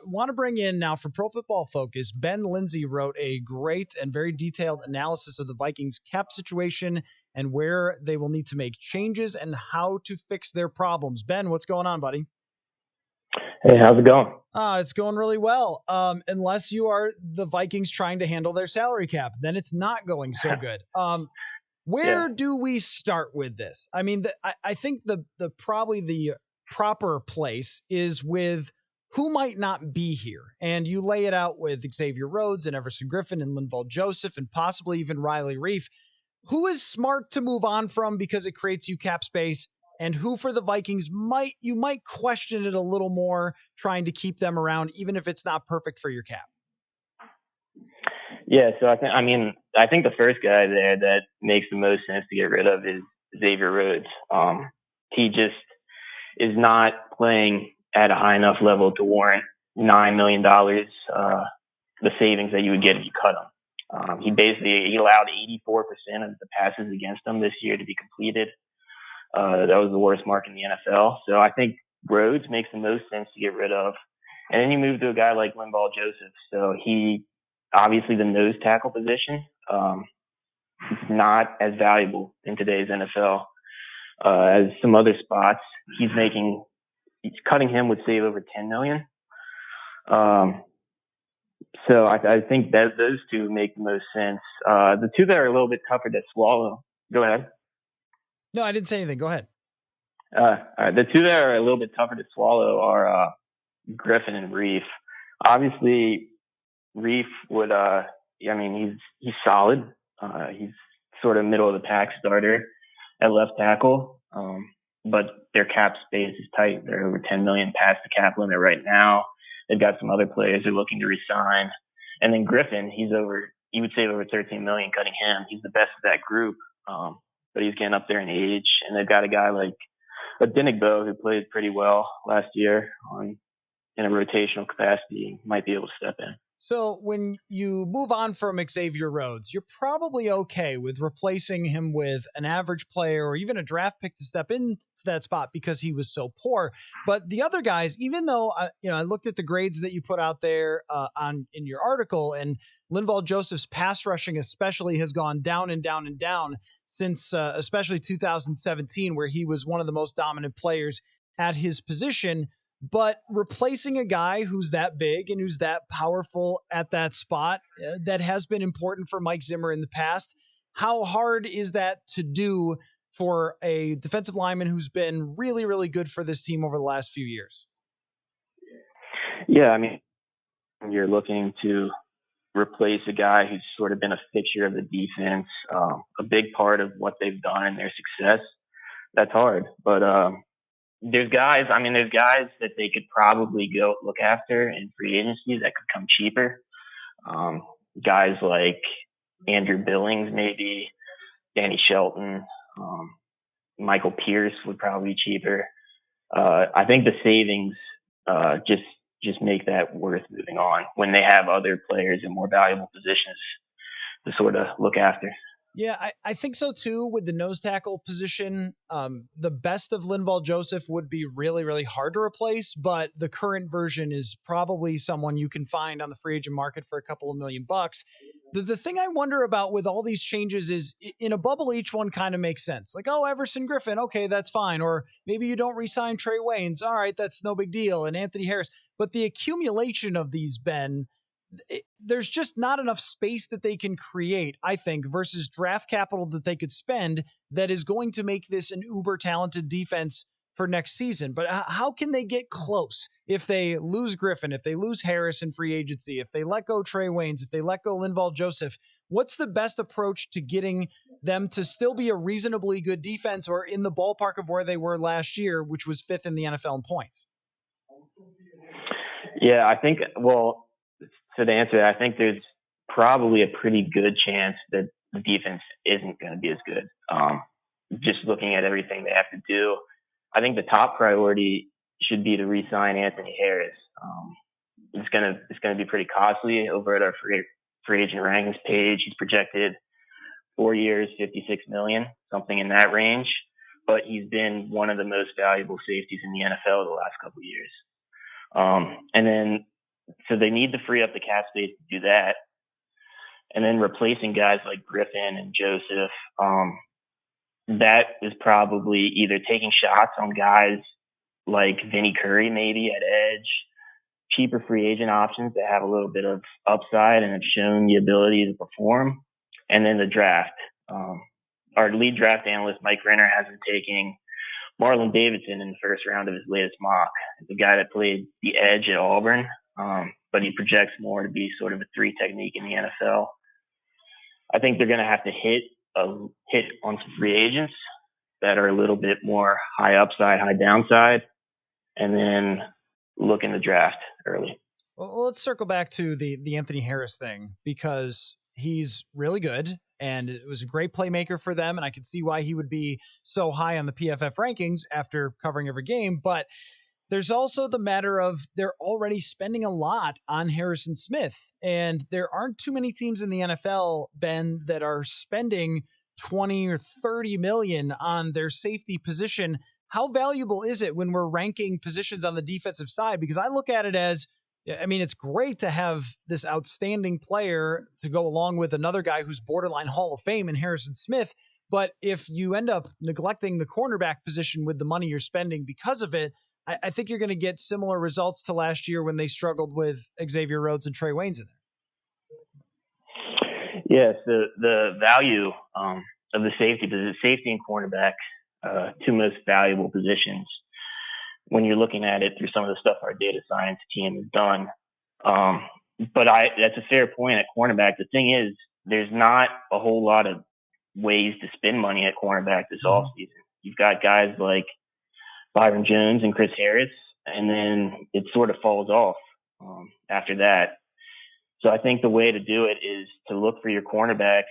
want to bring in now for Pro Football Focus. Ben Linsey wrote a great and very detailed analysis of the Vikings cap situation and where they will need to make changes and how to fix their problems. Ben, what's going on, buddy? Hey, how's it going? It's going really well. Unless you are the Vikings trying to handle their salary cap, then it's not going so good. Where do we start with this? I mean, I think the probably the proper place is with who might not be here. And you lay it out with Xavier Rhodes and Everson Griffin and Linval Joseph and possibly even Riley Reif. Who is smart to move on from because it creates you cap space, and who for the Vikings you might question it a little more trying to keep them around, even if it's not perfect for your cap? Yeah, so I think the first guy there that makes the most sense to get rid of is Xavier Rhodes. He just is not playing at a high enough level to warrant $9 million, the savings that you would get if you cut him. He allowed 84% of the passes against him this year to be completed. That was the worst mark in the NFL. So I think Rhodes makes the most sense to get rid of. And then you move to a guy like Linval Joseph. So he, obviously the nose tackle position, is not as valuable in today's NFL as some other spots. Cutting him would save over $10 million. So I think that those two make the most sense. The two that are a little bit tougher to swallow. Go ahead. No, I didn't say anything. Go ahead. All right. The two that are a little bit tougher to swallow are Griffin and Reif. Obviously, Reif would. He's solid. He's sort of middle of the pack starter at left tackle. But their cap space is tight. They're over $10 million past the cap limit right now. They've got some other players they're looking to resign. And then Griffin, you would save over $13 million cutting him. He's the best of that group. But he's getting up there in age. And they've got a guy like a Dinigbo who played pretty well last year in a rotational capacity, might be able to step in. So when you move on from Xavier Rhodes, you're probably okay with replacing him with an average player or even a draft pick to step into that spot because he was so poor. But the other guys, even though I looked at the grades that you put out there in your article, and Linval Joseph's pass rushing especially has gone down and down and down since especially 2017, where he was one of the most dominant players at his position. But replacing a guy who's that big and who's that powerful at that spot, that has been important for Mike Zimmer in the past, how hard is that to do for a defensive lineman who's been really, really good for this team over the last few years? Yeah, I mean, you're looking to replace a guy who's sort of been a fixture of the defense, a big part of what they've done and their success. That's hard. But there's guys that they could probably go look after in free agency that could come cheaper. Guys like Andrew Billings, maybe Danny Shelton, Michael Pierce would probably be cheaper. I think the savings just make that worth moving on when they have other players in more valuable positions to sort of look after. Yeah, I think so too. With the nose tackle position, the best of Linval Joseph would be really, really hard to replace, but the current version is probably someone you can find on the free agent market for a couple of $1 million. The thing I wonder about with all these changes is in a bubble, each one kind of makes sense. Like, oh, Everson Griffin, okay, that's fine. Or maybe you don't re-sign Trey Waynes. All right, that's no big deal. And Anthony Harris. But the accumulation of these, Ben, there's just not enough space that they can create, I think, versus draft capital that they could spend that is going to make this an uber talented defense for next season. But how can they get close if they lose Griffin, if they lose Harris in free agency, if they let go Trey Waynes, if they let go Linval Joseph? What's the best approach to getting them to still be a reasonably good defense or in the ballpark of where they were last year, which was 5th in the NFL in points? Yeah, I think, so to answer that, I think there's probably a pretty good chance that the defense isn't going to be as good. Just looking at everything they have to do, I think the top priority should be to re-sign Anthony Harris. It's going to be pretty costly. Over at our free agent rankings page, he's projected 4 years, $56 million, something in that range. But he's been one of the most valuable safeties in the NFL the last couple of years. And then So they need to free up the cap space to do that. And then replacing guys like Griffin and Joseph, that is probably either taking shots on guys like Vinny Curry maybe at edge, cheaper free agent options that have a little bit of upside and have shown the ability to perform, and then the draft. Our lead draft analyst, Mike Renner, has been taking Marlon Davidson in the first round of his latest mock. The guy that played the edge at Auburn, but he projects more to be sort of a three technique in the NFL. I think they're going to have to hit on some free agents that are a little bit more high upside, high downside, and then look in the draft early. Well, let's circle back to the Anthony Harris thing, because he's really good and it was a great playmaker for them. And I could see why he would be so high on the PFF rankings after covering every game. But there's also the matter of they're already spending a lot on Harrison Smith. And there aren't too many teams in the NFL, Ben, that are spending 20 or 30 million on their safety position. How valuable is it when we're ranking positions on the defensive side? Because I look at it as, I mean, it's great to have this outstanding player to go along with another guy who's borderline Hall of Fame in Harrison Smith. But if you end up neglecting the cornerback position with the money you're spending because of it, I think you're going to get similar results to last year when they struggled with Xavier Rhodes and Trey Waynes in there. Yes, the value of the safety and cornerback, two most valuable positions when you're looking at it through some of the stuff our data science team has done. But that's a fair point at cornerback. The thing is, there's not a whole lot of ways to spend money at cornerback this offseason. You've got guys like Byron Jones and Chris Harris, and then it sort of falls off after that. So I think the way to do it is to look for your cornerbacks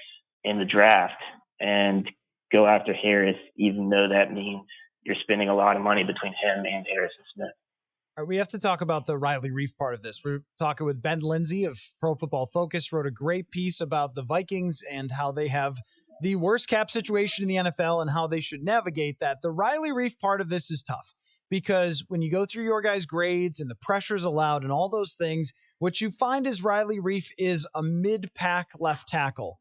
in the draft and go after Harris, even though that means you're spending a lot of money between him and Harrison Smith. All right, we have to talk about the Riley Reif part of this. We're talking with Ben Linsey of Pro Football Focus, wrote a great piece about the Vikings and how they have the worst cap situation in the NFL and how they should navigate that. The Riley Reif part of this is tough because when you go through your guys' grades and the pressures allowed and all those things, what you find is Riley Reif is a mid-pack left tackle.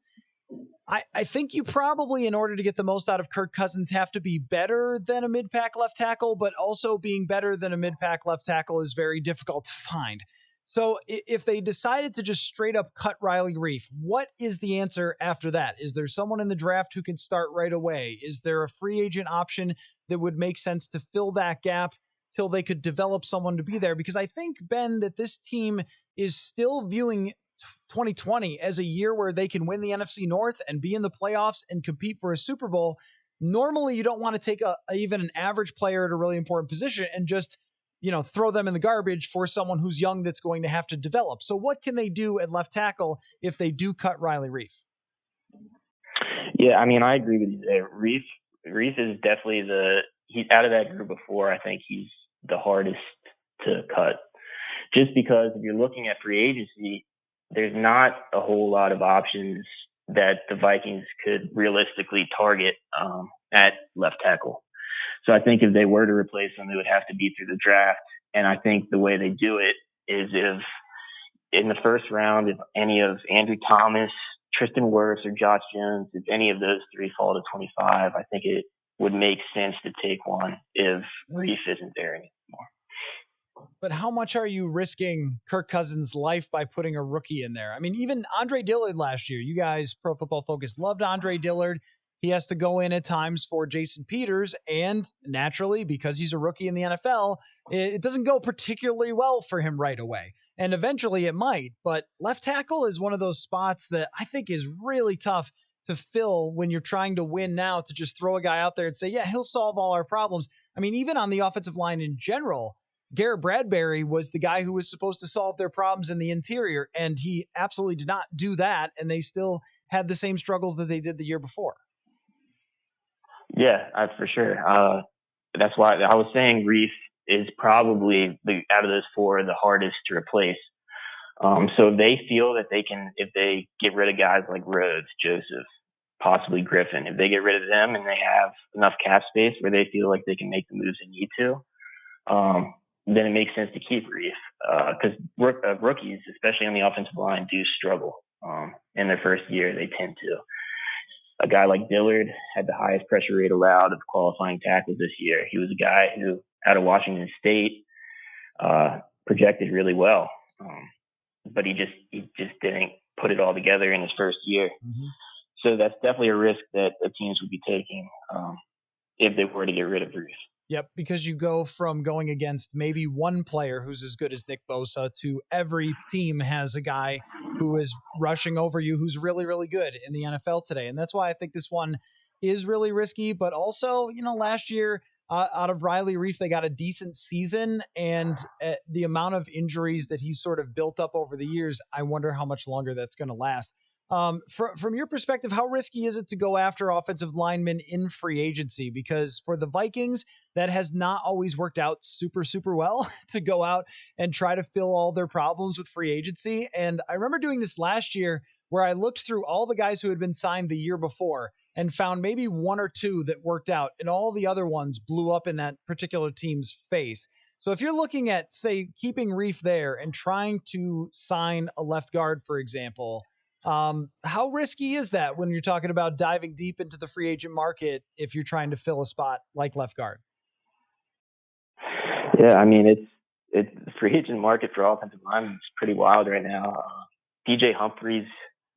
I think you probably, in order to get the most out of Kirk Cousins, have to be better than a mid-pack left tackle, but also being better than a mid-pack left tackle is very difficult to find. So if they decided to just straight up cut Riley Reif, what is the answer after that? Is there someone in the draft who can start right away? Is there a free agent option that would make sense to fill that gap till they could develop someone to be there? Because I think, Ben, that this team is still viewing 2020 as a year where they can win the NFC North and be in the playoffs and compete for a Super Bowl. Normally, you don't want to take even an average player at a really important position and just, throw them in the garbage for someone who's young that's going to have to develop. So what can they do at left tackle if they do cut Riley Reif? Yeah, I mean, I agree with you there. Reif is definitely he's out of that group before. I think he's the hardest to cut just because if you're looking at free agency, there's not a whole lot of options that the Vikings could realistically target at left tackle. So I think if they were to replace him, it would have to be through the draft. And I think the way they do it is if in the first round, if any of Andrew Thomas, Tristan Wirfs, or Josh Jones, if any of those three fall to 25, I think it would make sense to take one if Reif isn't there anymore. But how much are you risking Kirk Cousins' life by putting a rookie in there? I mean, even Andre Dillard last year, you guys, Pro Football Focus, loved Andre Dillard. He has to go in at times for Jason Peters, and naturally, because he's a rookie in the NFL, it doesn't go particularly well for him right away. And eventually it might, but left tackle is one of those spots that I think is really tough to fill when you're trying to win now, to just throw a guy out there and say, yeah, he'll solve all our problems. I mean, even on the offensive line in general, Garrett Bradbury was the guy who was supposed to solve their problems in the interior, and he absolutely did not do that, and they still had the same struggles that they did the year before. Yeah, for sure. That's why I was saying Reif is probably, out of those four, the hardest to replace. So if they feel that they can, if they get rid of guys like Rhodes, Joseph, possibly Griffin, if they get rid of them and they have enough cap space where they feel like they can make the moves they need to, then it makes sense to keep Reef because rookies, especially on the offensive line, do struggle in their first year. They tend to. A guy like Dillard had the highest pressure rate allowed of qualifying tackles this year. He was a guy who, out of Washington State, projected really well, but he just didn't put it all together in his first year. Mm-hmm. So that's definitely a risk that the teams would be taking if they were to get rid of Reef. Yep, because you go from going against maybe one player who's as good as Nick Bosa to every team has a guy who is rushing over you who's really, really good in the NFL today. And that's why I think this one is really risky. But also, last year out of Riley Reef, they got a decent season. And the amount of injuries that he's sort of built up over the years, I wonder how much longer that's going to last. From your perspective, how risky is it to go after offensive linemen in free agency? Because for the Vikings, that has not always worked out super, super well to go out and try to fill all their problems with free agency. And I remember doing this last year where I looked through all the guys who had been signed the year before and found maybe one or two that worked out, and all the other ones blew up in that particular team's face. So if you're looking at, say, keeping Reef there and trying to sign a left guard, for example, how risky is that when you're talking about diving deep into the free agent market if you're trying to fill a spot like left guard? Yeah, I mean, it's the free agent market for offensive linemen is pretty wild right now. DJ Humphries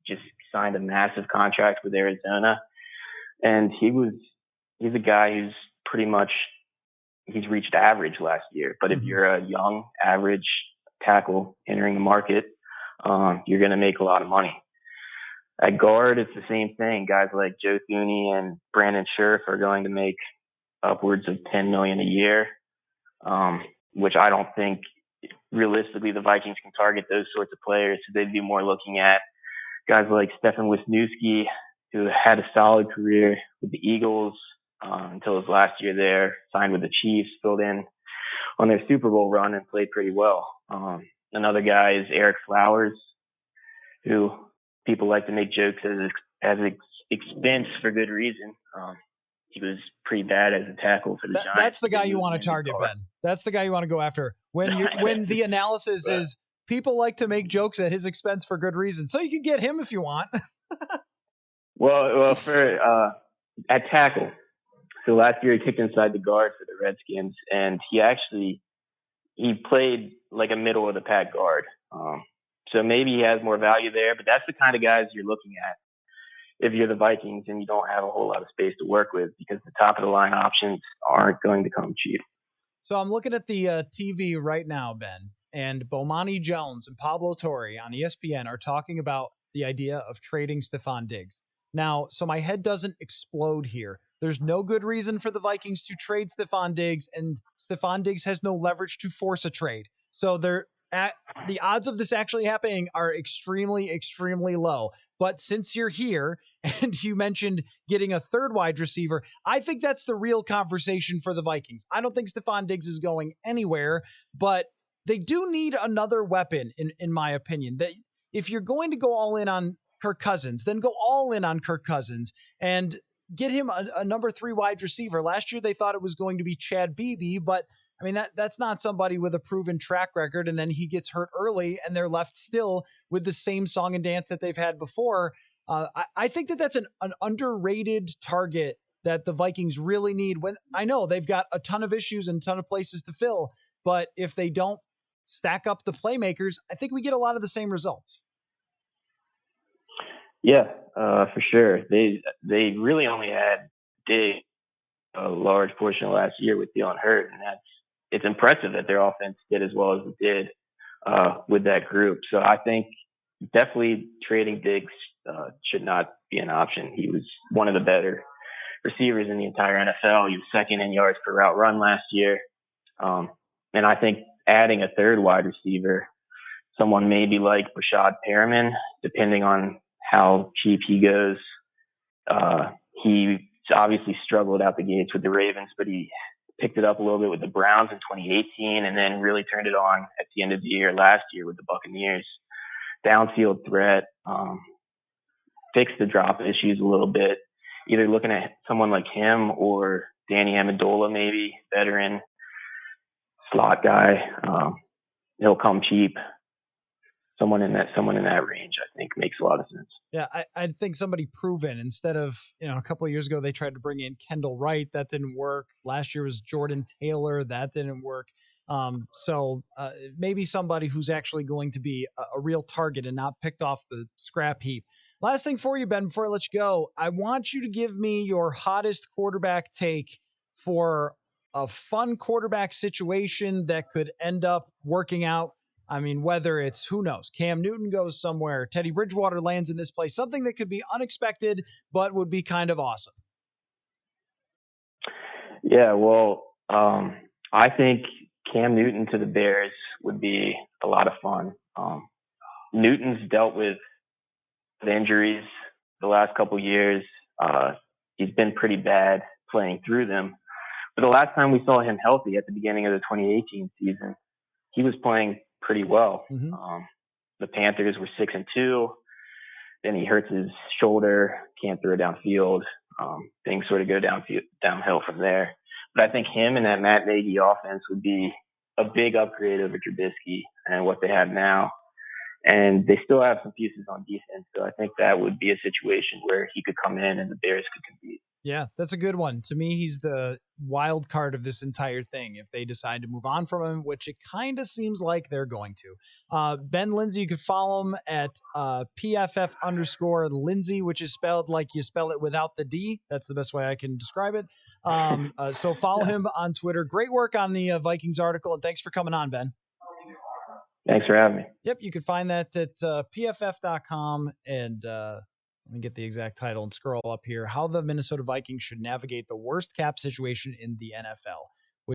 just signed a massive contract with Arizona, and he's a guy who's he's reached average last year. But if you're a young average tackle entering the market, you're going to make a lot of money. At guard, it's the same thing. Guys like Joe Thuney and Brandon Scherf are going to make upwards of $10 million a year, which I don't think realistically the Vikings can target those sorts of players. So they'd be more looking at guys like Stefan Wisniewski, who had a solid career with the Eagles until his last year there, signed with the Chiefs, filled in on their Super Bowl run and played pretty well. Another guy is Eric Flowers, who people like to make jokes as expense for good reason. He was pretty bad as a tackle for the Giants. That's the guy you want to target, Ben. That's the guy you want to go after. When the analysis is people like to make jokes at his expense for good reason. So you can get him if you want. well, for at tackle. So last year he kicked inside the guard for the Redskins, and he played like a middle of the pack guard. So maybe he has more value there, but that's the kind of guys you're looking at if you're the Vikings and you don't have a whole lot of space to work with, because the top of the line options aren't going to come cheap. So I'm looking at the TV right now, Ben, and Bomani Jones and Pablo Torre on ESPN are talking about the idea of trading Stephon Diggs. Now, so my head doesn't explode here. There's no good reason for the Vikings to trade Stephon Diggs, and Stephon Diggs has no leverage to force a trade. So the odds of this actually happening are extremely, extremely low. But since you're here and you mentioned getting a third wide receiver, I think that's the real conversation for the Vikings. I don't think Stephon Diggs is going anywhere, but they do need another weapon, in my opinion. That if you're going to go all in on Kirk Cousins, then go all in on Kirk Cousins and get him a number 3 wide receiver. Last year, they thought it was going to be Chad Beebe, but I mean, that's not somebody with a proven track record, and then he gets hurt early, and they're left still with the same song and dance that they've had before. I think that's an underrated target that the Vikings really need. When I know they've got a ton of issues and a ton of places to fill, but if they don't stack up the playmakers, I think we get a lot of the same results. Yeah, for sure. They really only had Diggs a large portion of last year with Dillard hurt, and it's impressive that their offense did as well as it did with that group. So I think definitely trading Diggs should not be an option. He was one of the better receivers in the entire NFL. He was second in yards per route run last year. And I think adding a third wide receiver, someone maybe like Rashad Perriman, depending on how cheap he goes, he obviously struggled out the gates with the Ravens, but he picked it up a little bit with the Browns in 2018 and then really turned it on at the end of the year last year with the Buccaneers. Downfield threat, fixed the drop issues a little bit, either looking at someone like him or Danny Amendola, maybe, veteran. slot guy. He'll come cheap. Someone in that range, I think, makes a lot of sense. Yeah, I think somebody proven instead of, a couple of years ago, they tried to bring in Kendall Wright. That didn't work. Last year was Jordan Taylor. That didn't work. So maybe somebody who's actually going to be a real target and not picked off the scrap heap. Last thing for you, Ben, before I let you go, I want you to give me your hottest quarterback take for a fun quarterback situation that could end up working out. I mean, whether it's, who knows, Cam Newton goes somewhere, Teddy Bridgewater lands in this place, something that could be unexpected, but would be kind of awesome. Yeah, well, I think Cam Newton to the Bears would be a lot of fun. Newton's dealt with injuries the last couple years. He's been pretty bad playing through them. But the last time we saw him healthy at the beginning of the 2018 season, he was playing pretty well. Mm-hmm. The Panthers were 6-2. Then he hurts his shoulder, can't throw downfield. Things sort of go downhill from there. But I think him and that Matt Nagy offense would be a big upgrade over Trubisky and what they have now. And they still have some pieces on defense. So I think that would be a situation where he could come in and the Bears could compete. Yeah, that's a good one. To me, he's the wild card of this entire thing if they decide to move on from him, which it kind of seems like they're going to. Ben Linsey, you could follow him at PFF_Linsey, which is spelled like you spell it without the D. That's the best way I can describe it. So follow him on Twitter. Great work on the Vikings article, and thanks for coming on, Ben. Thanks for having me. Yep, you can find that at pff.com, and let me get the exact title and scroll up here. How the Minnesota Vikings should navigate the worst cap situation in the NFL.